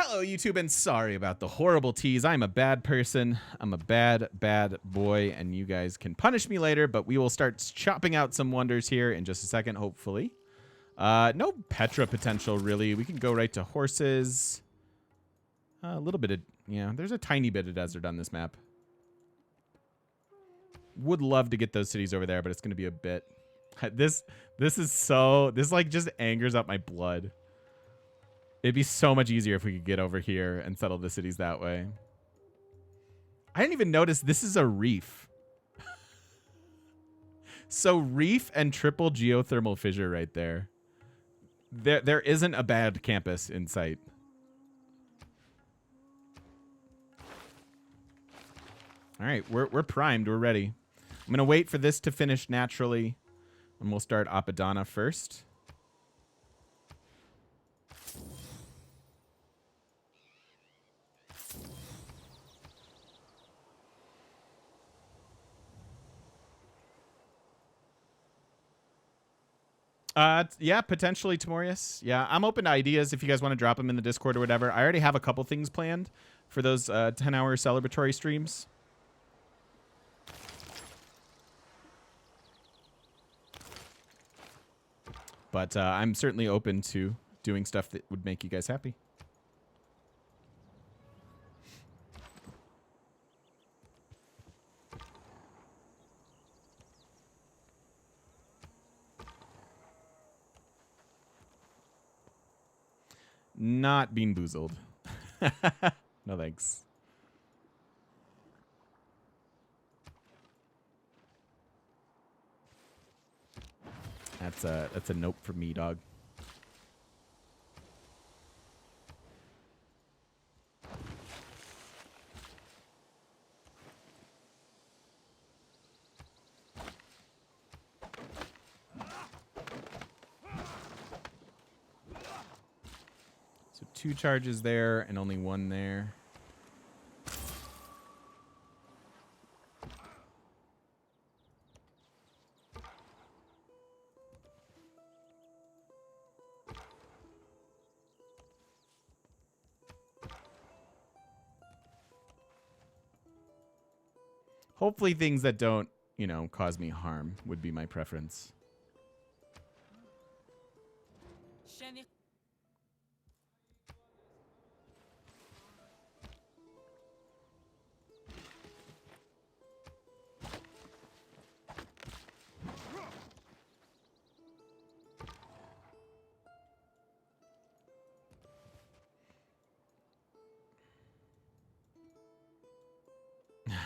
Hello, YouTube, and sorry about the horrible tease. I'm a bad person. I'm a bad, bad boy, and you guys can punish me later, but we will start chopping out some wonders here in just a second, hopefully. No Petra potential, really. We can go right to horses. A little bit of, yeah, there's a tiny bit of desert on this map. Would love to get those cities over there, but it's going to be a bit. This like just angers up my blood. It'd be so much easier if we could get over here and settle the cities that way. I didn't even notice this is a reef. So reef and triple geothermal fissure right there. There isn't a bad campus in sight. All right, we're primed. We're ready. I'm gonna wait for this to finish naturally, and we'll start Apadana first. Yeah, potentially Timorius. Yeah, I'm open to ideas if you guys want to drop them in the Discord or whatever. I already have a couple things planned for those 10-hour celebratory streams. But I'm certainly open to doing stuff that would make you guys happy. Not Bean Boozled. No thanks. That's a nope from me, dog. So 2 charges there and only 1 there. Hopefully things that don't, you know, cause me harm would be my preference.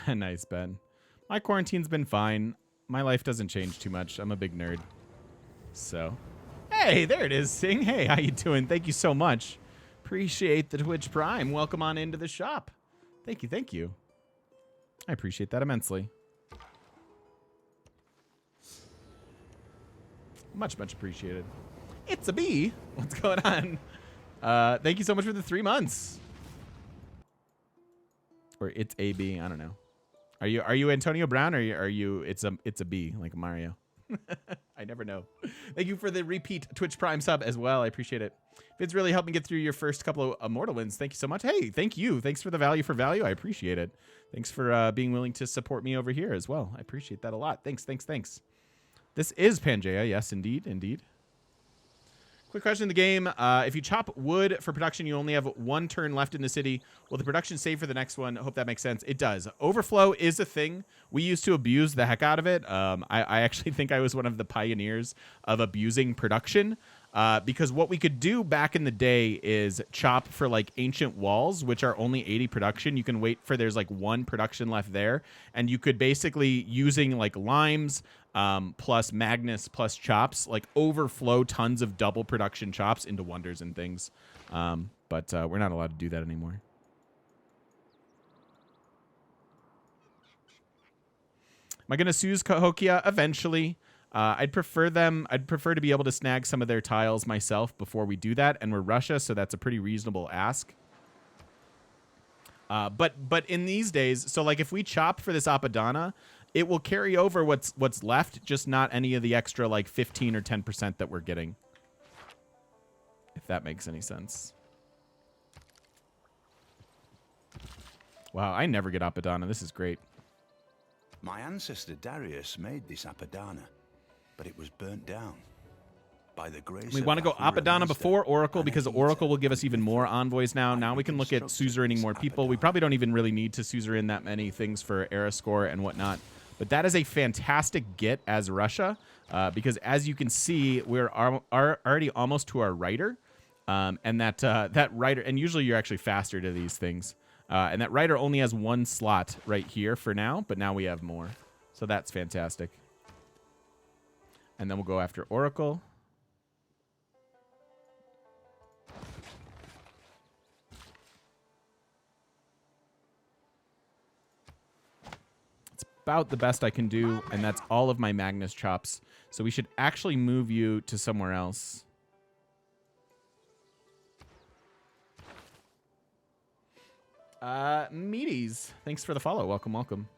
Nice, Ben. My quarantine's been fine. My life doesn't change too much. I'm a big nerd. So, hey, there it is, Sing. Hey, how you doing? Thank you so much. Appreciate the Twitch Prime. Welcome on into the shop. Thank you, thank you. I appreciate that immensely. Much, much appreciated. It's a bee. What's going on? Thank you so much for the 3 months. Or it's a bee. I don't know. Are you Antonio Brown or are you it's a bee like Mario? I never know. Thank you for the repeat Twitch Prime sub as well. I appreciate it. It's really helped me get through your first couple of Immortal wins. Thank you so much. Hey, thank you. Thanks for the value for value. I appreciate it. Thanks for being willing to support me over here as well. I appreciate that a lot. Thanks, thanks, thanks. This is Pangea. Yes, indeed, indeed. Quick question in the game. If you chop wood for production, you only have 1 turn left in the city. Will the production save for the next one? I hope that makes sense. It does. Overflow is a thing. We used to abuse the heck out of it. I actually think I was one of the pioneers of abusing production because what we could do back in the day is chop for like ancient walls, which are only 80 production. You can wait for there's like 1 production left there. And you could basically using like limes, plus Magnus plus chops, like overflow tons of double production chops into wonders and things. But we're not allowed to do that anymore. Am I going to Suze Cahokia? Eventually. I'd prefer to be able to snag some of their tiles myself before we do that. And we're Russia, so that's a pretty reasonable ask. But in these days, so like if we chop for this Apadana, it will carry over what's left, just not any of the extra like 15 or 10% that we're getting. If that makes any sense. Wow, I never get Apadana. This is great. My ancestor Darius made this Apadana, but it was burnt down. By the grace We want to go Ahura Apadana Mazda, before Oracle and because Aita, Oracle will give us we even can more fill. envoys now. I Now we can look at reconstructed suzeraning this more people. We Apadana. probably don't even really need to suzerain that many things for era score and whatnot. But that is a fantastic get as Russia because as you can see, we're already almost to our writer. And that writer, and usually you're actually faster to these things. And that writer only has one slot right here for now, but now we have more. So that's fantastic. And then we'll go after Oracle. It's about the best I can do, and that's all of my Magnus chops. So we should actually move you to somewhere else. Meaties, thanks for the follow. Welcome, welcome.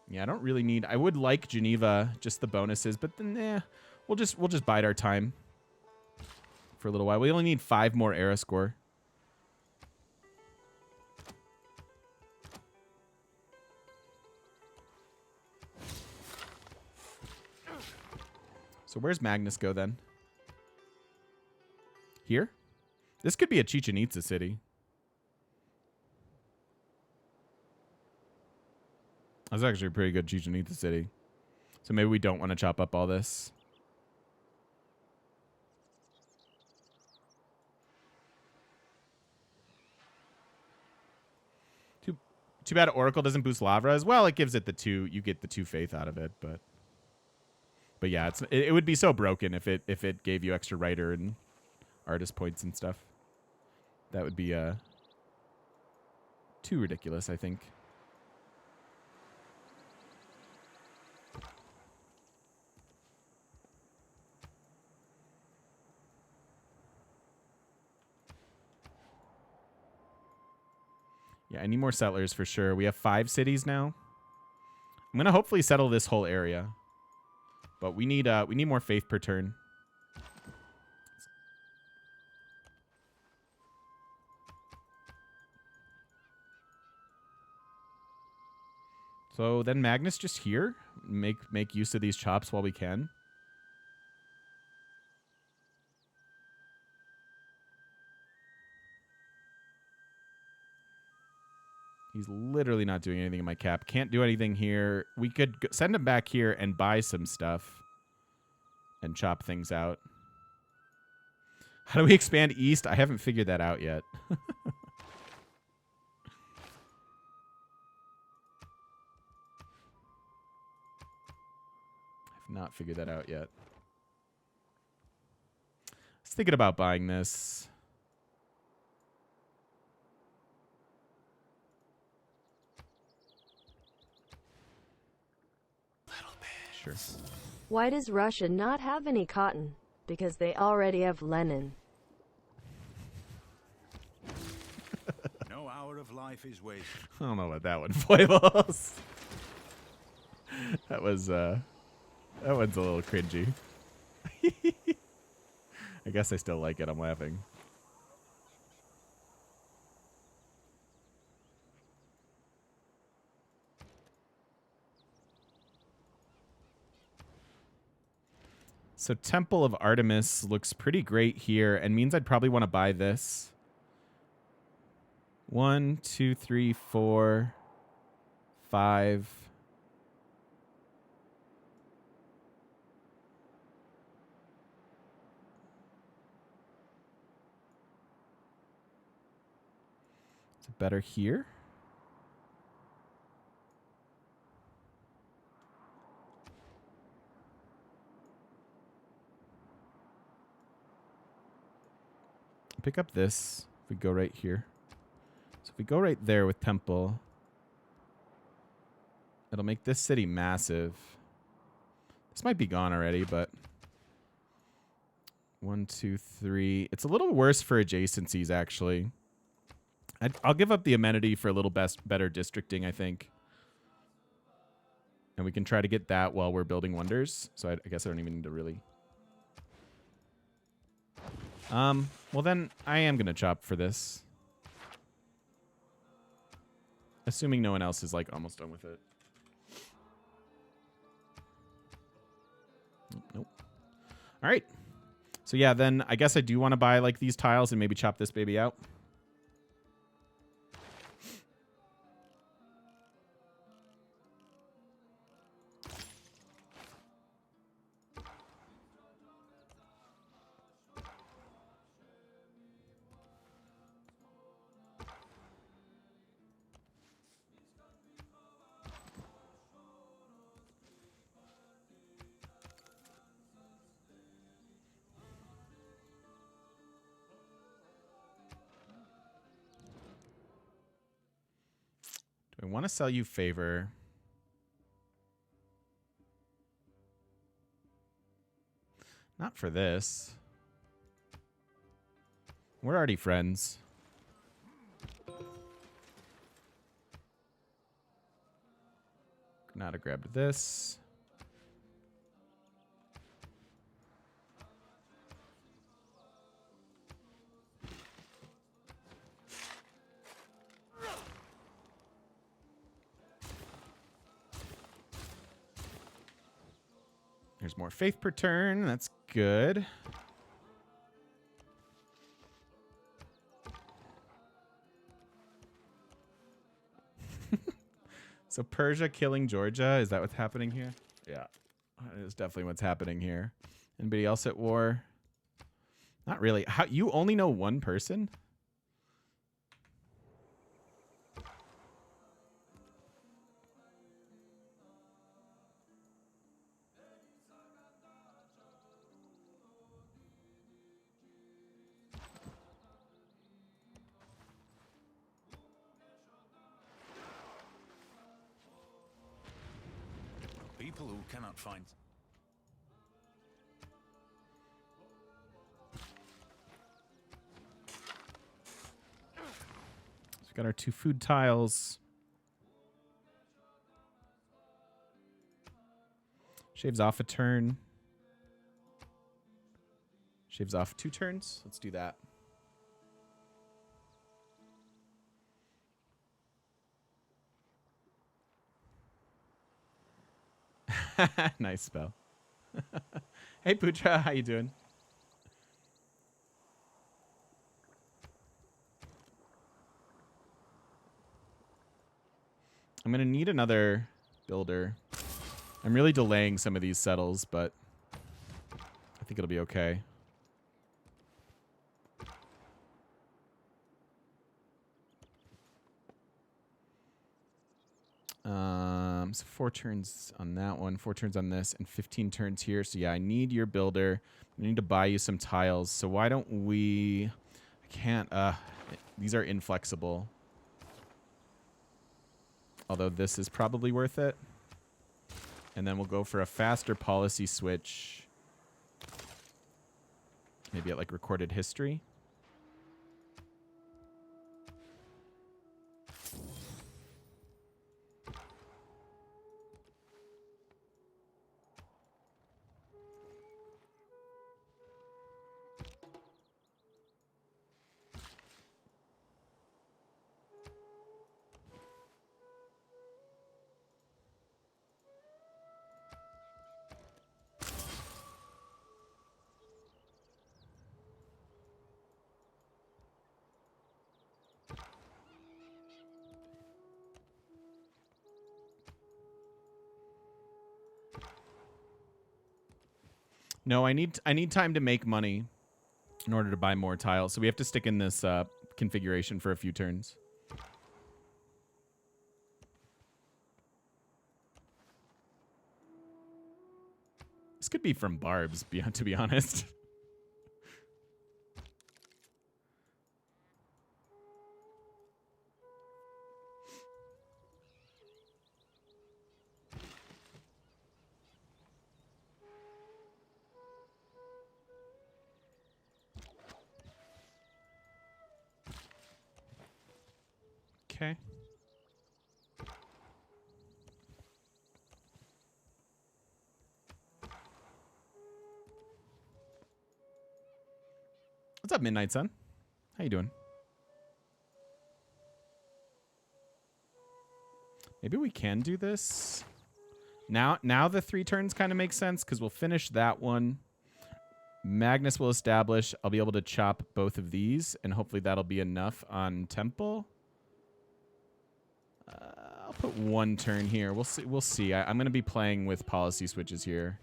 Yeah, I don't really need. I would like Geneva, just the bonuses, but then we'll just bide our time for a little while. We only need 5 more era score. So where's Magnus go then? Here? This could be a Chichen Itza city. That's actually a pretty good Chichen Itza city. So maybe we don't want to chop up all this. Too bad Oracle doesn't boost Lavra as well. It gives it the 2. You get the 2 faith out of it, but yeah, it would be so broken if it gave you extra writer and artist points and stuff. That would be too ridiculous, I think. Yeah, I need more settlers for sure. We have 5 cities now. I'm gonna hopefully settle this whole area, but we need more faith per turn. So then Magnus just here. Make use of these chops while we can. He's literally not doing anything in my cap. Can't do anything here. We could send him back here and buy some stuff and chop things out. How do we expand east? I haven't figured that out yet. I've not figured that out yet. I was thinking about buying this. Sure. Why does Russia not have any cotton? Because they already have Lenin. No hour of life is wasted. I don't know about that one, Foibles. That one's a little cringy. I guess I still like it. I'm laughing. So Temple of Artemis looks pretty great here and means I'd probably want to buy this. 1, 2, 3, 4, 5. Is it better here? Pick up this if we go right here. So if we go right there with Temple, it'll make this city massive. This might be gone already, but 1, 2, 3. It's a little worse for adjacencies, actually. I'll give up the amenity for a little better districting, I think. And we can try to get that while we're building wonders. So I guess I don't even need to really Well then I am gonna chop for this. Assuming no one else is like almost done with it. Nope. All right. So yeah, then I guess I do want to buy like these tiles and maybe chop this baby out. Do I want to sell you favor? Not for this. We're already friends. Granada grabbed this. There's more faith per turn. That's good. So Persia killing Georgia. Is that what's happening here? Yeah. That is definitely what's happening here. Anybody else at war? Not really. How, you only know one person? People who cannot find. So we got our 2 food tiles. Shaves off a turn. Shaves off 2 turns. Let's do that. Nice spell. Hey Putra, how you doing? I'm gonna need another builder. I'm really delaying some of these settles, but I think it'll be okay. So 4 turns on that one, 4 turns on this, and 15 turns here. So yeah, I need your builder. I need to buy you some tiles. So why don't we... I can't... these are inflexible. Although this is probably worth it. And then we'll go for a faster policy switch. Maybe at like recorded history. No, I need time to make money in order to buy more tiles. So we have to stick in this configuration for a few turns. This could be from Barb's, to be honest. Okay. What's up, Midnight Sun? How you doing? Maybe we can do this. Now the 3 turns kind of make sense because we'll finish that one. Magnus will establish. I'll be able to chop both of these, and hopefully that'll be enough on Temple. I'll put 1 turn here. We'll see. We'll see. I'm going to be playing with policy switches here.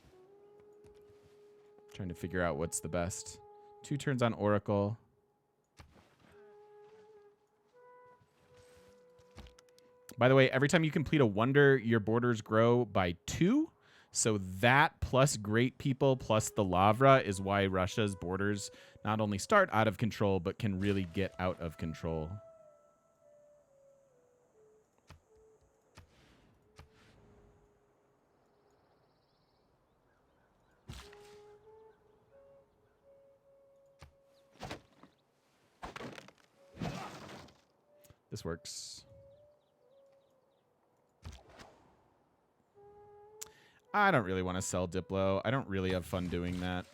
Trying to figure out what's the best. 2 turns on Oracle. By the way, every time you complete a wonder, your borders grow by 2. So that plus great people plus the Lavra is why Russia's borders not only start out of control, but can really get out of control. This works. I don't really want to sell Diplo. I don't really have fun doing that.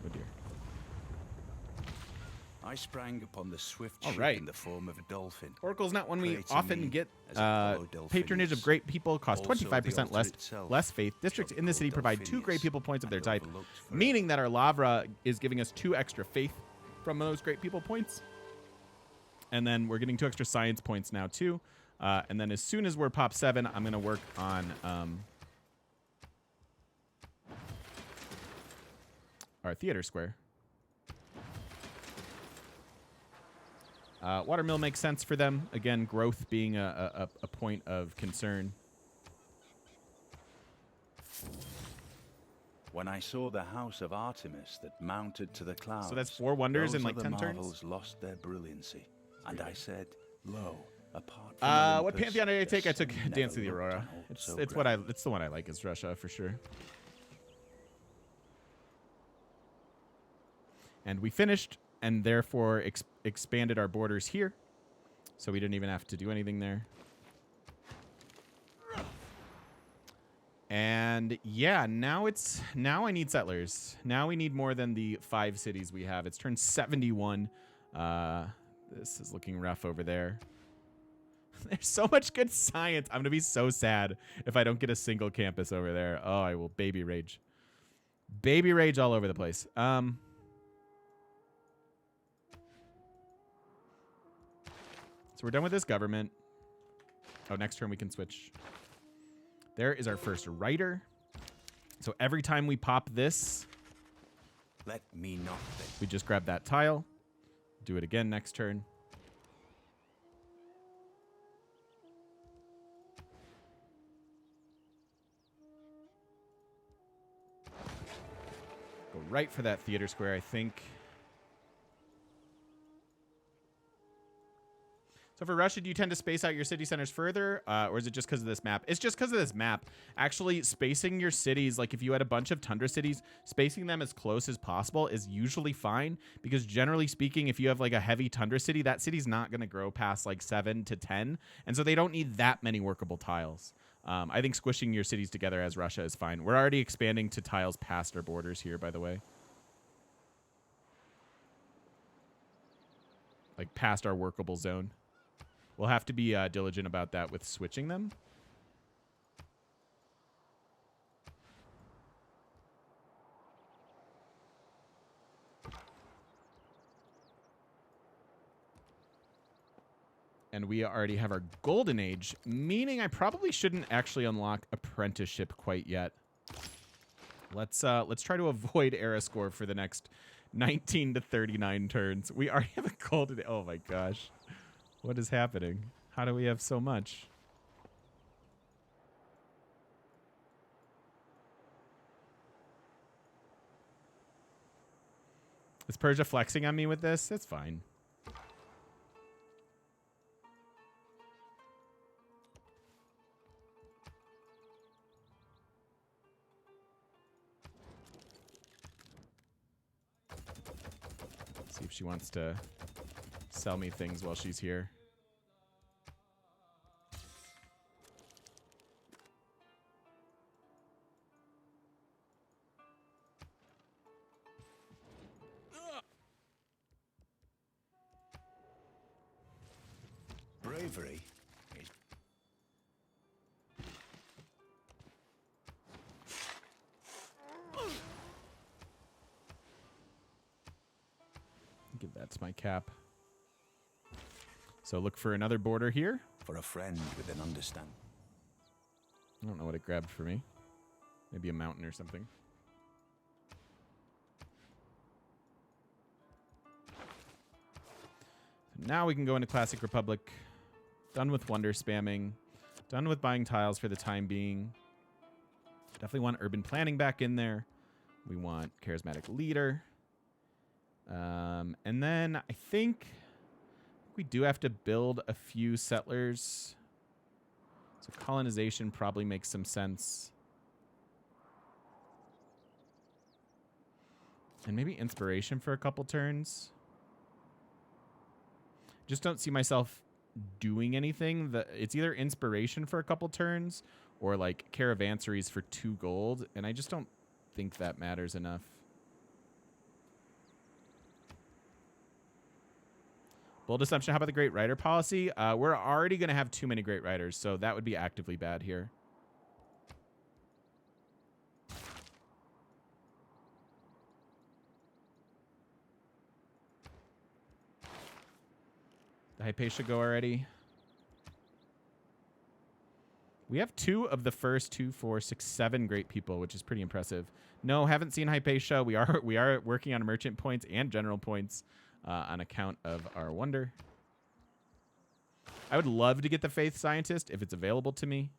Oh dear. I sprang upon the swift All ship right. in the form of a dolphin. Oracle's not one we Creating often me get. as a fellow dolphin Patronage of is great people cost also the 25% altar less itself, faith. Districts in the city provide 2 great Dolphinius, people points of their and type, overlooked forever. meaning that our Lavra is giving us 2 extra faith from those great people points. And then we're getting 2 extra science points now too. And then as soon as we're pop 7, I'm going to work on our theater square. Watermill makes sense for them. Again, growth being a point of concern. When I saw the house of Artemis that mounted to the clouds, So that's 4 wonders in those like other 10 turns? marvels lost their brilliancy, and I said, "Lo, apart from What Olympus, Pantheon did I the take? I took sun Dance of the never looked Aurora. on aught It's so it's grand. it's the one I like is Russia for sure. And we finished and therefore expanded our borders here. So we didn't even have to do anything there. And yeah, now I need settlers. Now we need more than the 5 cities we have. It's turned 71. This is looking rough over there. There's so much good science. I'm going to be so sad if I don't get a single campus over there. Oh, I will baby rage. Baby rage all over the place. So we're done with this government. Oh, next turn we can switch. There is our first writer. So every time we pop this, Let me not think. we just grab that tile. Do it again next turn. Go right for that theater square, I think. So for Russia, do you tend to space out your city centers further? Or is it just because of this map? It's just because of this map. Actually, spacing your cities, like if you had a bunch of tundra cities, spacing them as close as possible is usually fine. Because generally speaking, if you have like a heavy tundra city, that city's not going to grow past like 7 to 10. And so they don't need that many workable tiles. I think squishing your cities together as Russia is fine. We're already expanding to tiles past our borders here, by the way. Like past our workable zone. We'll have to be diligent about that with switching them. And we already have our golden age, meaning I probably shouldn't actually unlock apprenticeship quite yet. Let's try to avoid era score for the next 19 to 39 turns. We already have a golden. Oh my gosh. What is happening? How do we have so much? Is Persia flexing on me with this? It's fine. See if she wants to sell me things while she's here. Bravery is... Give that to my cap. So look for another border here. for a friend with an understanding. I don't know what it grabbed for me. Maybe a mountain or something. So now we can go into Classic Republic. Done with wonder spamming. Done with buying tiles for the time being. Definitely want urban planning back in there. We want charismatic leader. And then I think we do have to build a few settlers. So colonization probably makes some sense. And maybe inspiration for a couple turns. Just don't see myself doing anything. It's either inspiration for a couple turns or like caravanseries for 2 gold. And I just don't think that matters enough. Bold assumption. How about the Great Rider policy? We're already going to have too many Great Riders, so that would be actively bad here. The Hypatia go already. We have 2 of the first 2, 4, 6, 7 great people, which is pretty impressive. No, haven't seen Hypatia. We are working on merchant points and general points on account of our wonder. I would love to get the Faith Scientist if it's available to me.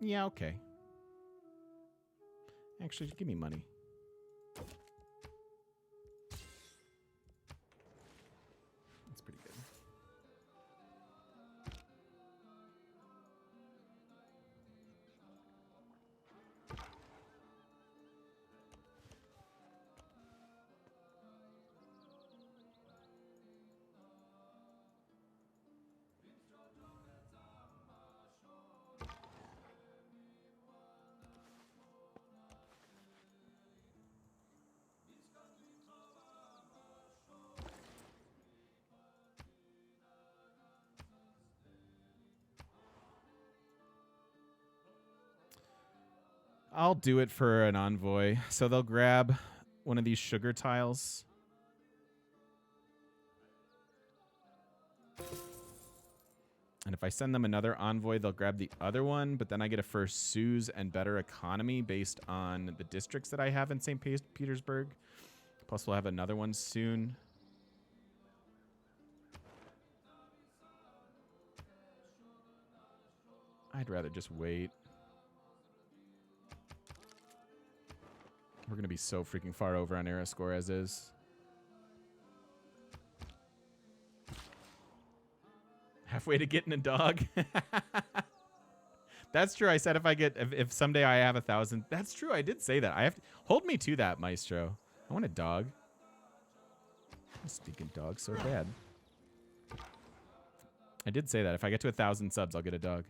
Yeah, okay. Actually, give me money. That's pretty good. I'll do it for an envoy. So they'll grab one of these sugar tiles. And if I send them another envoy, they'll grab the other one, but then I get a first Suze and better economy based on the districts that I have in St. Petersburg. Plus we'll have another one soon. I'd rather just wait. We're going to be so freaking far over on era score as is. Halfway to getting a dog. That's true. I said if someday I have 1,000. That's true. I did say that. I have to hold me to that, Maestro. I want a dog. I'm stinking dog so bad. I did say that if I get to 1,000 subs, I'll get a dog.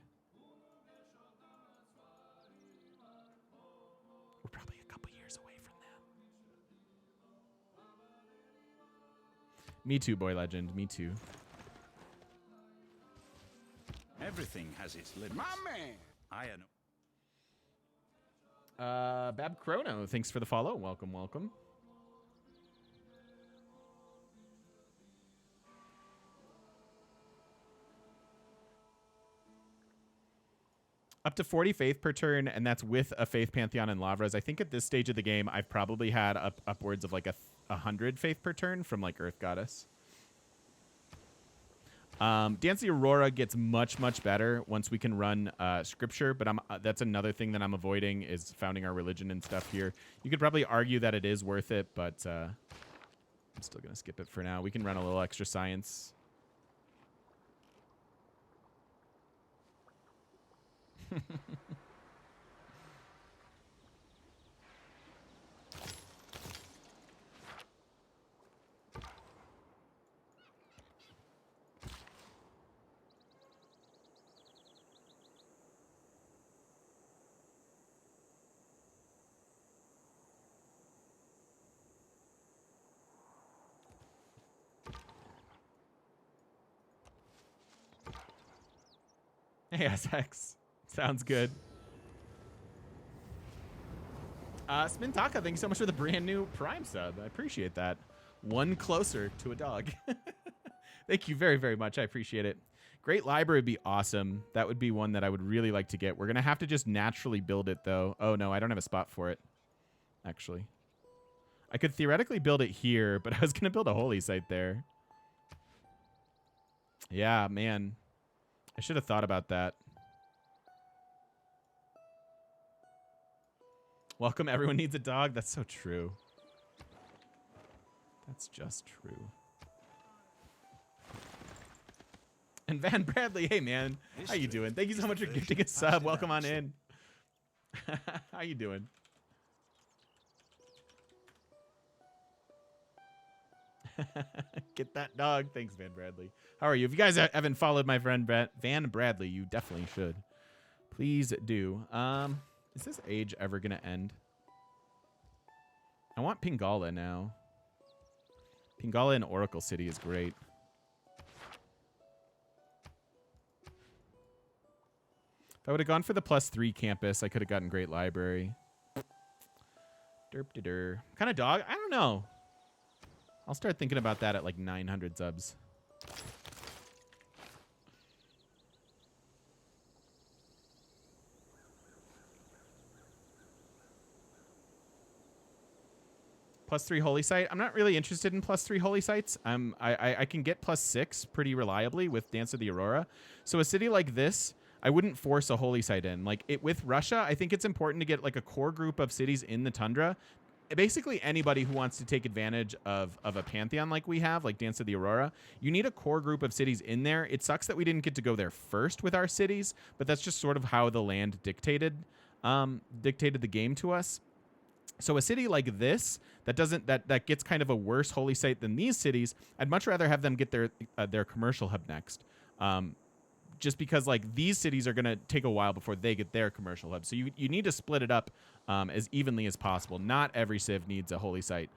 We're probably a couple years away from that. Me too, Boy Legend. Me too. Everything has its limits. My man. I know. Bab Chrono, thanks for the follow. Welcome, welcome. Up to 40 faith per turn, and that's with a faith pantheon and lavras. I think at this stage of the game, I've probably had upwards of like 100 faith per turn from like Earth Goddess. Dance of the Aurora gets much, much better once we can run scripture, but that's another thing that I'm avoiding is founding our religion and stuff here. You could probably argue that it is worth it, but I'm still going to skip it for now. We can run a little extra science. Hey, SX. Sounds good. Spintaka, thank you so much for the brand new Prime sub. I appreciate that. One closer to a dog. Thank you very, very much. I appreciate it. Great library would be awesome. That would be one that I would really like to get. We're going to have to just naturally build it, though. Oh, no, I don't have a spot for it, actually. I could theoretically build it here, but I was going to build a holy site there. Yeah, man. I should have thought about that. Welcome, everyone needs a dog. That's so true. That's just true. And Van Bradley, hey man, how you doing? Thank you so much for gifting a sub. Welcome on in. How you doing? Get that dog. Thanks, Van Bradley. How are you? If you guys haven't followed my friend Van Bradley, you definitely should. Please do. Is this age ever going to end? I want Pingala now. Pingala in Oracle City is great. If I would have gone for the +3 campus, I could have gotten great library. Derp-de-der. What kind of dog? I don't know. I'll start thinking about that at like 900 subs. +3 holy site. I'm not really interested in +3 holy sites. I can get +6 pretty reliably with Dance of the Aurora. So a city like this, I wouldn't force a holy site in. Like with Russia, I think it's important to get like a core group of cities in the tundra. Basically anybody who wants to take advantage of a pantheon like we have, like Dance of the Aurora, you need a core group of cities in there. It sucks that we didn't get to go there first with our cities, but that's just sort of how the land dictated the game to us. So a city like this that gets kind of a worse holy site than these cities, I'd much rather have them get their commercial hub next. Just because like these cities are going to take a while before they get their commercial hub. So you need to split it up as evenly as possible. Not every civ needs a holy site.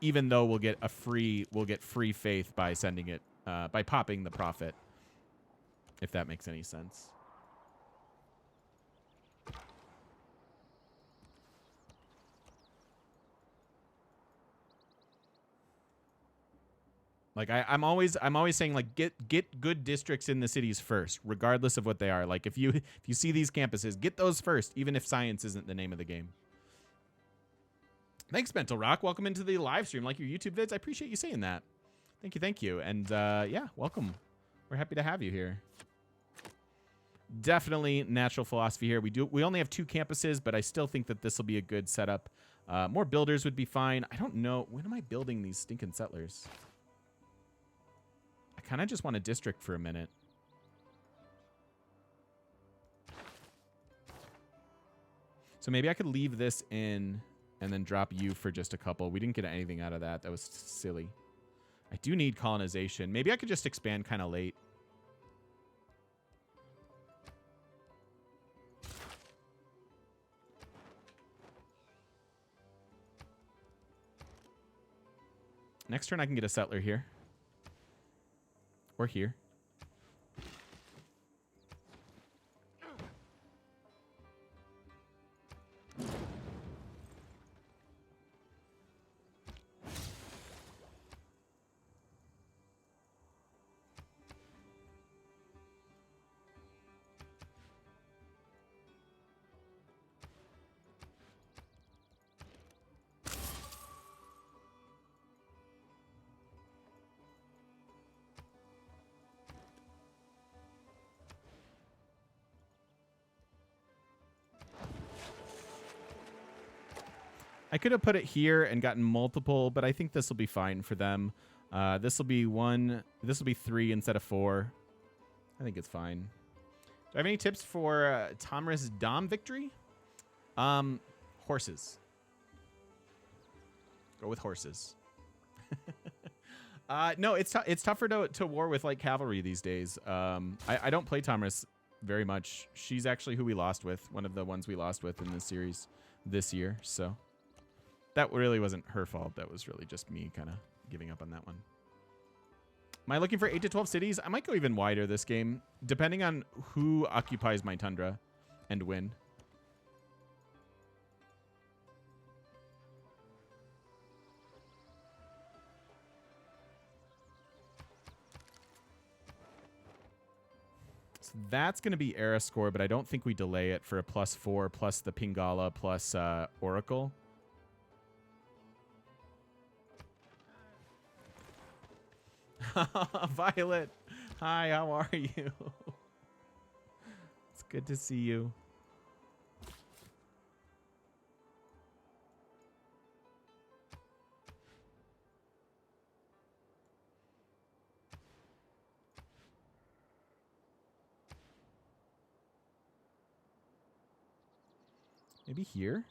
Even though we'll get free faith by sending it by popping the prophet. If that makes any sense. Like I'm always saying like get good districts in the cities first, regardless of what they are. Like if you see these campuses, get those first, even if science isn't the name of the game. Thanks, Mental Rock. Welcome into the live stream, like your YouTube vids. I appreciate you saying that. Thank you. And yeah, welcome. We're happy to have you here. Definitely natural philosophy here. We only have 2 campuses, but I still think that this will be a good setup. More builders would be fine. I don't know. When am I building these stinking settlers? I kind of just want a district for a minute. So maybe I could leave this in and then drop you for just a couple. We didn't get anything out of that. That was silly. I do need colonization. Maybe I could just expand kind of late. Next turn I can get a settler here. Or here. I could have put it here and gotten multiple, but I think this will be fine for them. This will be 1. This will be 3 instead of 4. I think it's fine. Do I have any tips for Tomris Dom victory? Horses. Go with horses. No, it's tougher to war with like cavalry these days. I don't play Tomris very much. She's actually who we lost with, one of the ones we lost with in this series this year. So that really wasn't her fault. That was really just me kind of giving up on that one. Am I looking for 8 to 12 cities? I might go even wider this game, depending on who occupies my tundra and when. So that's going to be era score, but I don't think we delay it for a +4 plus the Pingala plus Oracle. Violet, hi, how are you? It's good to see you. Maybe here?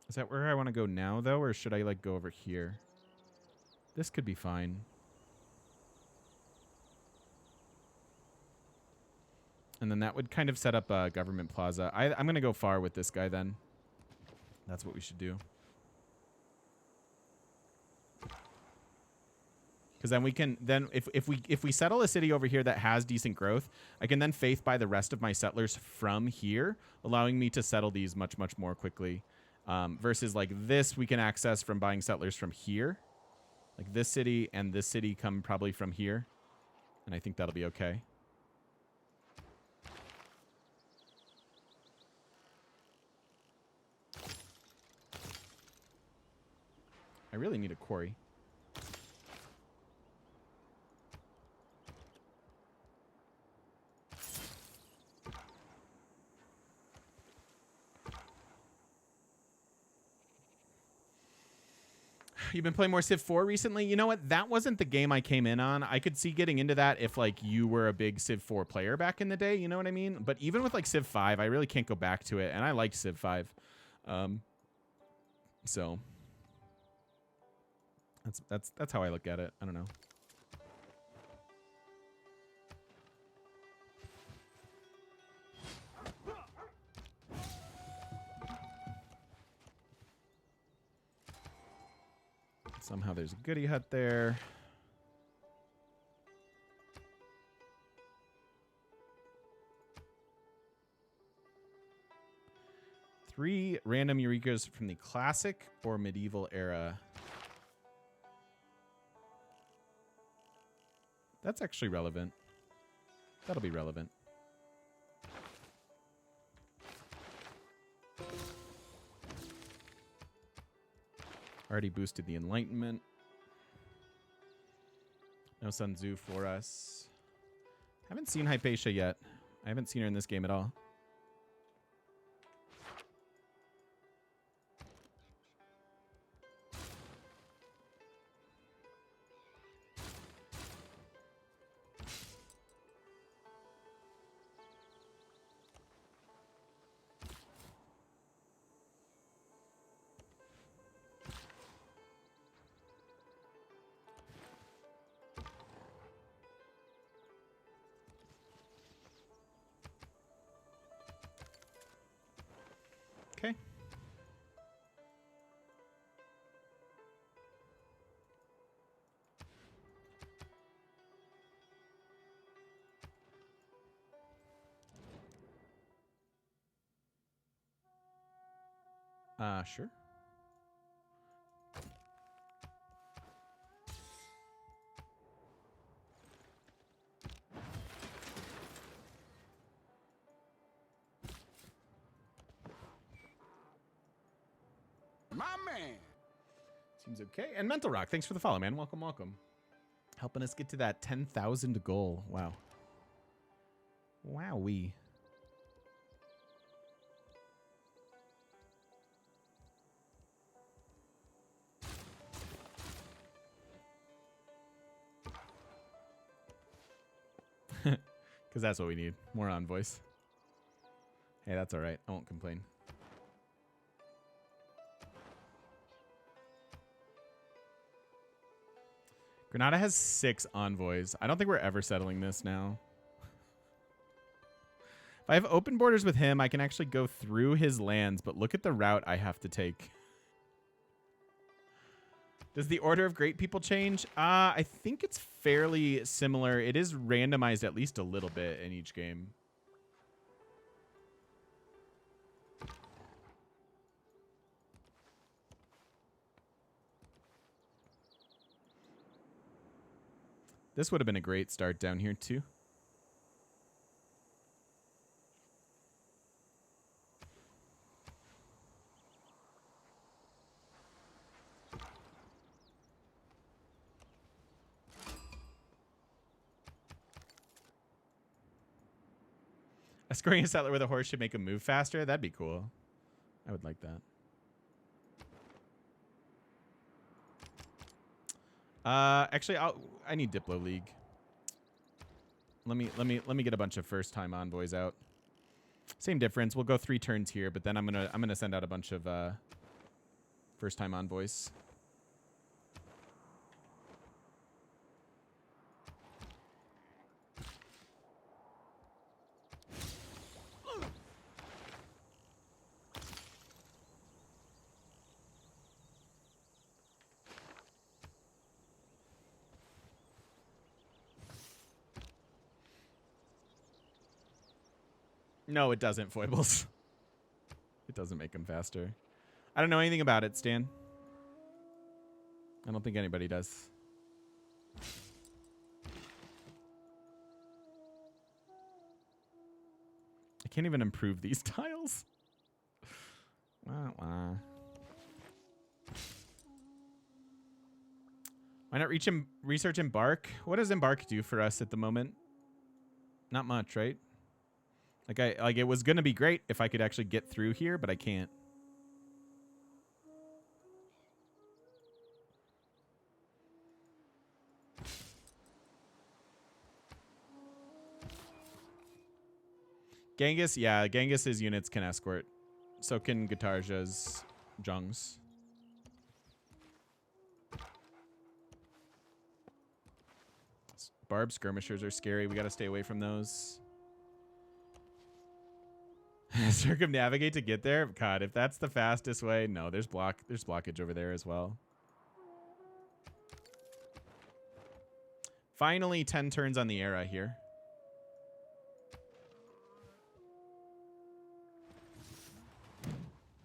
Is that where I want to go now, though, or should I, like, go over here? This could be fine. And then that would kind of set up a government plaza. I'm going to go far with this guy, then. That's what we should do. Because then we can, if we settle a city over here that has decent growth, I can then faith buy the rest of my settlers from here, allowing me to settle these much, much more quickly. Versus like this, we can access from buying settlers from here. Like this city and this city come probably from here. And I think that'll be okay. I really need a quarry. You've been playing more Civ 4 recently? You know what? That wasn't the game I came in on. I could see getting into that if, like, you were a big Civ 4 player back in the day. You know what I mean? But even with, like, Civ 5, I really can't go back to it. And I liked Civ 5. So that's how I look at it. I don't know. Somehow there's a goodie hut there. Three random Eurekas from the classic or medieval era. That's actually relevant. That'll be relevant. Already boosted the Enlightenment. No Sun Tzu for us. Haven't seen Hypatia yet. I haven't seen her in this game at all. Okay. Sure. My man. Seems okay. And Mental Rock, thanks for the follow, man. Welcome, welcome. Helping us get to that 10,000 goal. Wow. Wowee. Because that's what we need. More envoys. Hey, that's all right. I won't complain. Granada has 6 envoys. I don't think we're ever settling this now. If I have open borders with him, I can actually go through his lands, but look at the route I have to take. Does the order of great people change? I think it's fairly similar. It is randomized at least a little bit in each game. This would have been a great start down here too. Escorting a settler with a horse should make him move faster. That'd be cool. I would like that. Actually, I need Diplo League. Let me get a bunch of first time envoys out. Same difference. We'll go 3 turns here, but then I'm gonna send out a bunch of first time envoys. No, it doesn't, Foibles. It doesn't make them faster. I don't know anything about it, Stan. I don't think anybody does. I can't even improve these tiles. Wah, wah. Why not research Embark? What does Embark do for us at the moment? Not much, right? Like it was gonna be great if I could actually get through here, but I can't. Genghis, yeah, Genghis's units can escort. So can Gatarja's Jungs. Barb skirmishers are scary. We gotta stay away from those. Circumnavigate to get there? God, if that's the fastest way, no, there's blockage over there as well. Finally, 10 turns on the era here.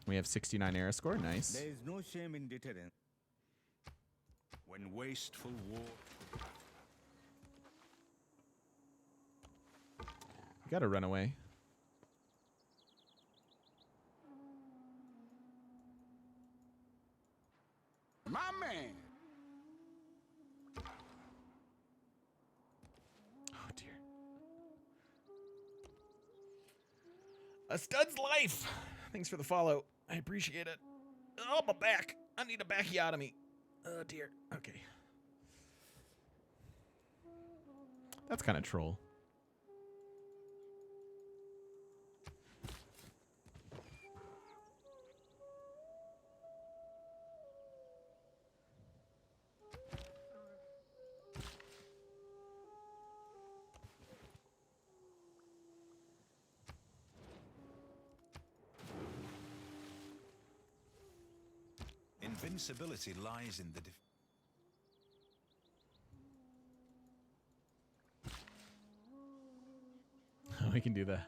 We have 69 era score. Nice. There is no shame in deterrence. When wasteful war... We gotta run away. My man! Oh, dear. A stud's life. Thanks for the follow. I appreciate it. Oh, my back. I need a bacchiotomy. Oh, dear. Okay. That's kind of troll. Invincibility lies in the We can do that.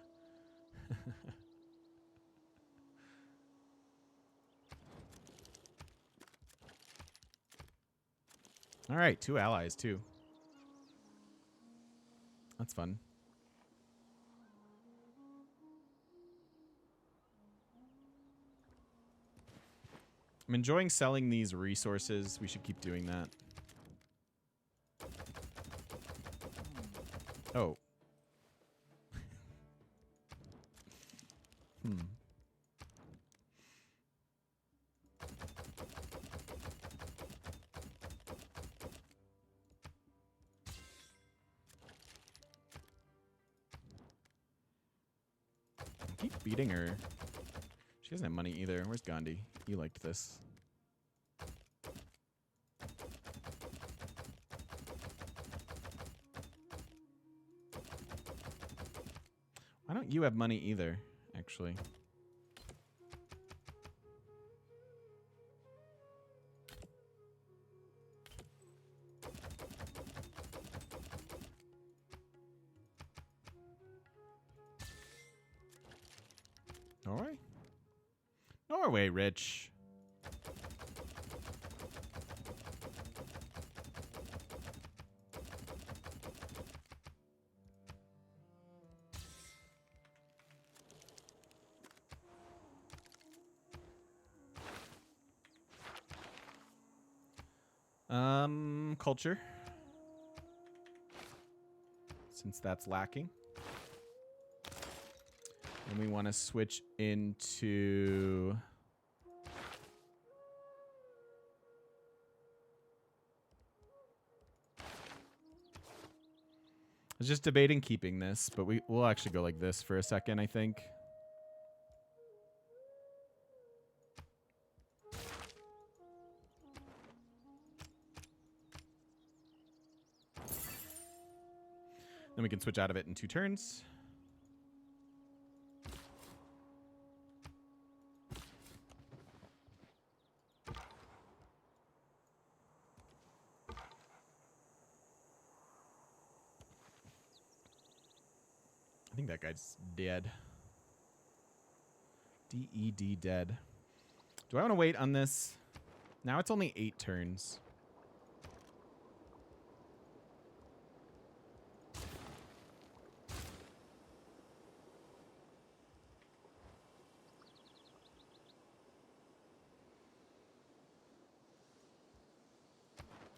All right, 2 allies too. That's fun. I'm enjoying selling these resources. We should keep doing that. Oh. Hmm. I keep beating her. She doesn't have money either. Where's Gandhi? You liked this. Why don't you have money either, actually? Norway? Norway, rich. Culture. Since that's lacking. And we want to switch into... I was just debating keeping this, but we'll actually go like this for a second, I think. Then we can switch out of it in 2 turns. I think that guy's dead. DED dead. Do I want to wait on this? Now it's only 8 turns.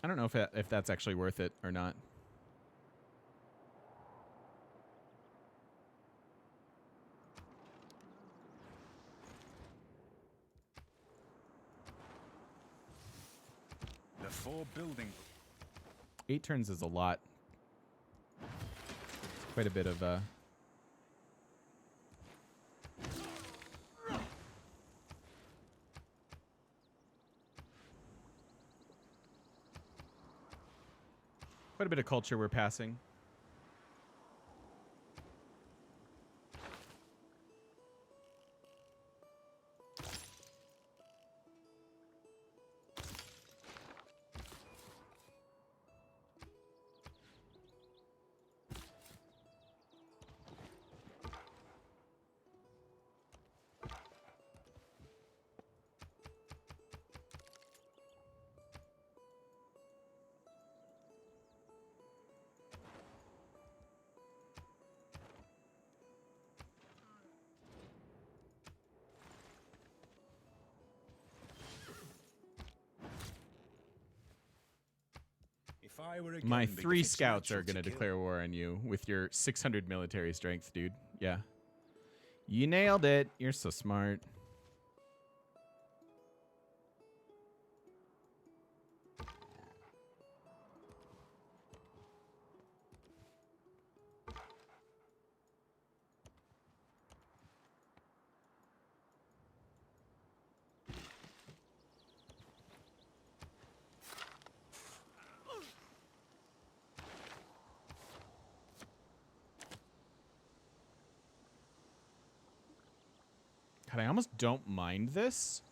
I don't know if that's actually worth it or not. The 4 building. 8 turns is a lot. It's quite a bit of quite a bit of culture we're passing. If I were again My big 3 it's scouts are natural going to kill. declare war on you with your 600 military strength, dude. Yeah. You nailed it. You're so smart. God, I almost don't mind this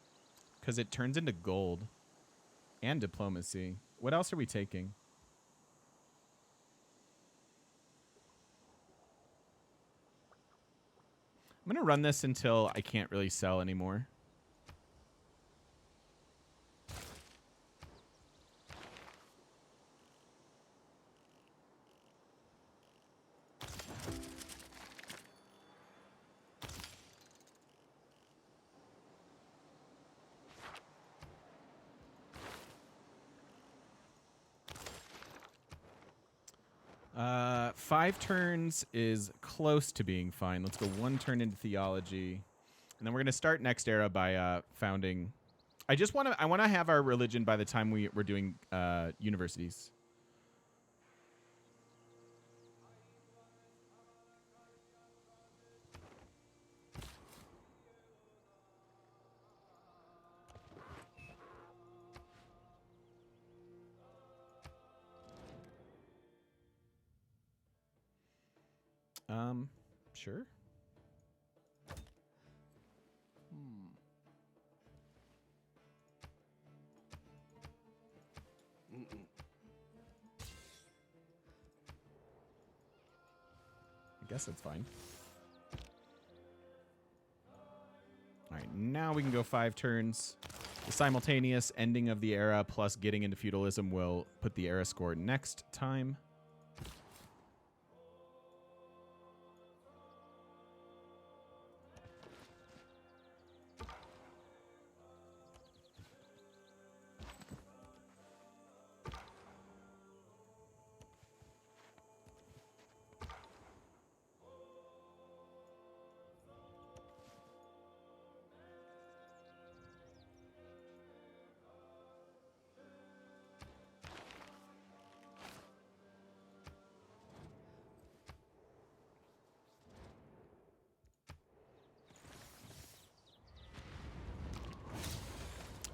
because it turns into gold and diplomacy. What else are we taking? I'm going to run this until I can't really sell anymore. 5 turns is close to being fine. Let's go 1 turn into theology. And then we're going to start next era by founding. I want to have our religion by the time we're doing universities. Sure. I guess that's fine. All right, now we can go 5 turns. The simultaneous ending of the era plus getting into feudalism will put the era score next time.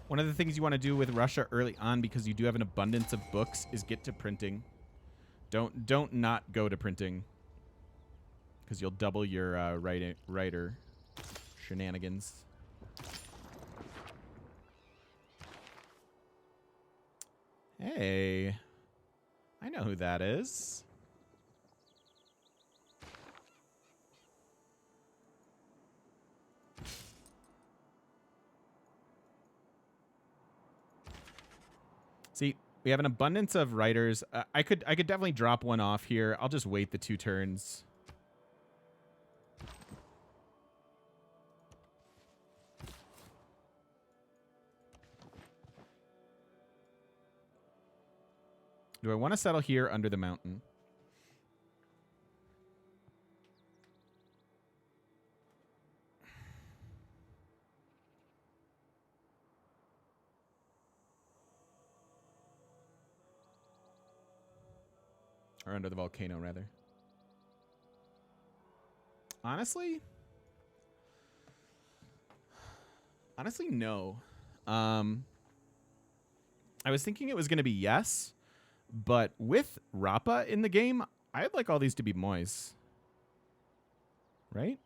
One of the things you want to do with Russia early on, because you do have an abundance of books, is get to printing. Don't not go to printing, because you'll double your writer shenanigans. Hey, I know who that is. See, we have an abundance of writers. I could definitely drop one off here. I'll just wait the 2 turns. Do I want to settle here under the mountain? Or under the volcano, rather. Honestly, no. I was thinking it was going to be yes, but with Rappa in the game, I'd like all these to be Mois. Right?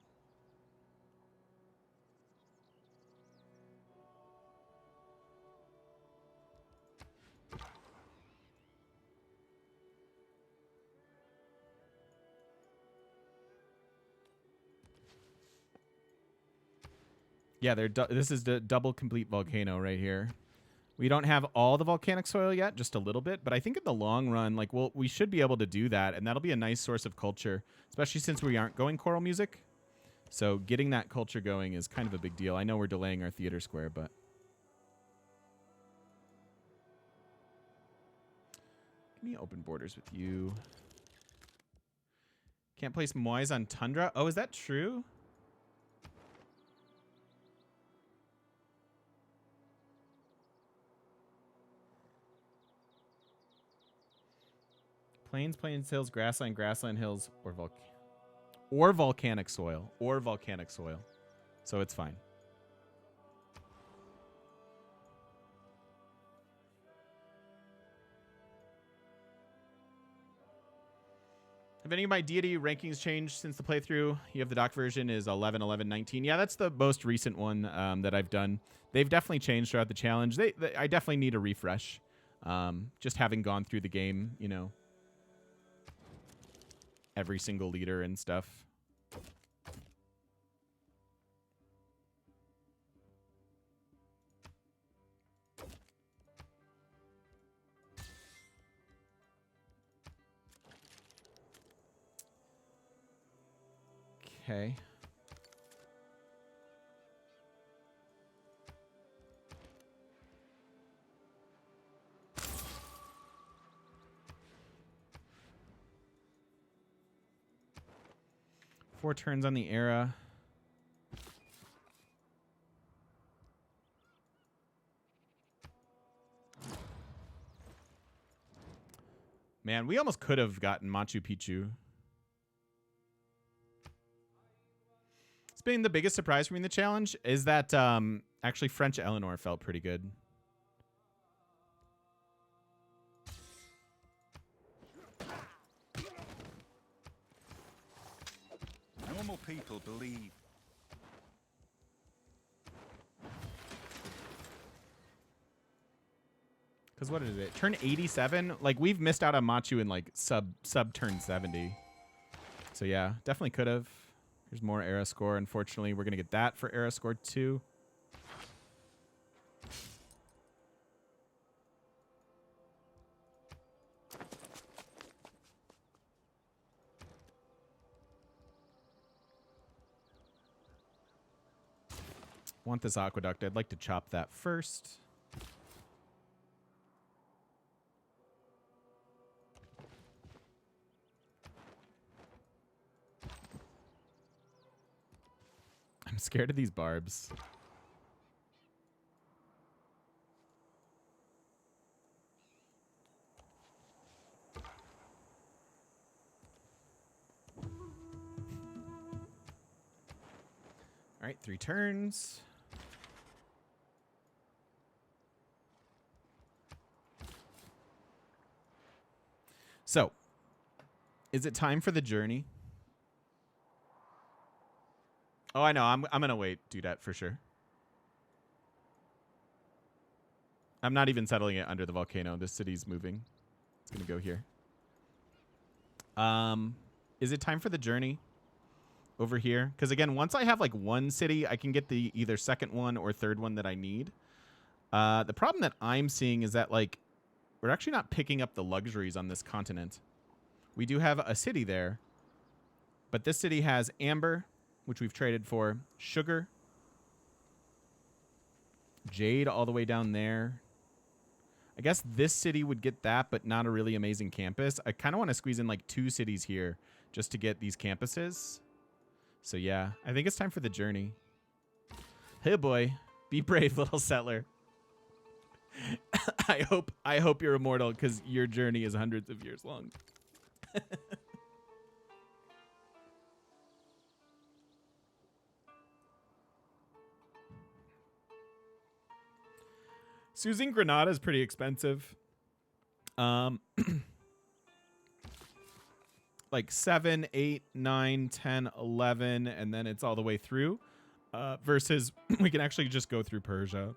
Yeah, this is the double complete volcano right here. We don't have all the volcanic soil yet, just a little bit, but I think in the long run, like, we should be able to do that, and that'll be a nice source of culture, especially since we aren't going choral music. So getting that culture going is kind of a big deal. I know we're delaying our theater square, but give me open borders with you. Can't place Mois on Tundra. Oh, is that true? Plains, plains, hills, grassland, grassland, hills, or volcanic soil. Or volcanic soil. So it's fine. Have any of my deity rankings changed since the playthrough? You have the doc version is 11, 11, 19. Yeah, that's the most recent one that I've done. They've definitely changed throughout the challenge. I definitely need a refresh. Just having gone through the game, you know, every single leader and stuff. Okay. 4 turns on the era. Man, we almost could have gotten Machu Picchu. It's been the biggest surprise for me in the challenge is that actually French Eleanor felt pretty good. Normal people believe. Because what is it? Turn 87? Like, we've missed out on Machu in, like, sub turn 70. So, yeah, definitely could have. Here's more era score. Unfortunately, we're going to get that for era score 2. Want this aqueduct. I'd like to chop that first. I'm scared of these barbs. All right, 3 turns. So, is it time for the journey? Oh, I know. I'm gonna wait, do that for sure. I'm not even settling it under the volcano. This city's moving. It's gonna go here. Is it time for the journey over here? Because again, once I have like one city, I can get the either second one or third one that I need. The problem that I'm seeing is that like we're actually not picking up the luxuries on this continent. We do have a city there, but this city has amber, which we've traded for, sugar, jade all the way down there. I guess this city would get that, but not a really amazing campus. I kind of want to squeeze in like 2 cities here just to get these campuses. So yeah, I think it's time for the journey. Hey boy, be brave, little settler. I hope you're immortal because your journey is hundreds of years long. Using Granada is pretty expensive. Like 7, 8, 9, 10, 11, and then it's all the way through. Versus we can actually just go through Persia.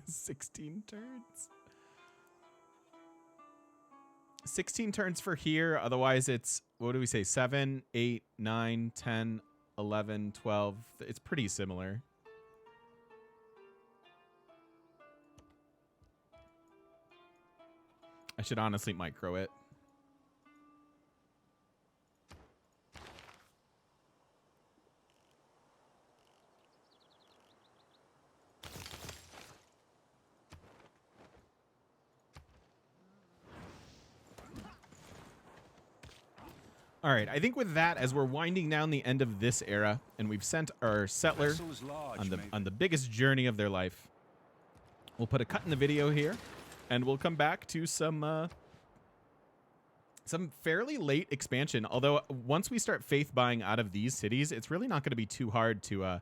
16 turns. 16 turns for here. Otherwise, it's, what do we say? 7, 8, 9, 10, 11, 12. It's pretty similar. I should honestly micro it. All right, I think with that, as we're winding down the end of this era, and we've sent our settler on the biggest journey of their life, we'll put a cut in the video here, and we'll come back to some fairly late expansion. Although once we start faith buying out of these cities, it's really not going to be too hard to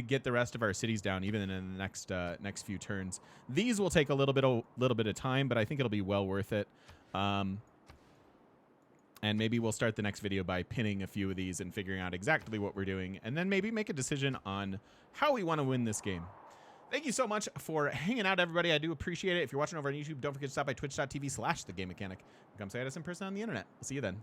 get the rest of our cities down, even in the next few turns. These will take a little bit of time, but I think it'll be well worth it. And maybe we'll start the next video by pinning a few of these and figuring out exactly what we're doing, and then maybe make a decision on how we want to win this game. Thank you so much for hanging out, everybody. I do appreciate it. If you're watching over on YouTube, don't forget to stop by twitch.tv/thegamemechanic. Come say hi to us in person on the internet. I'll see you then.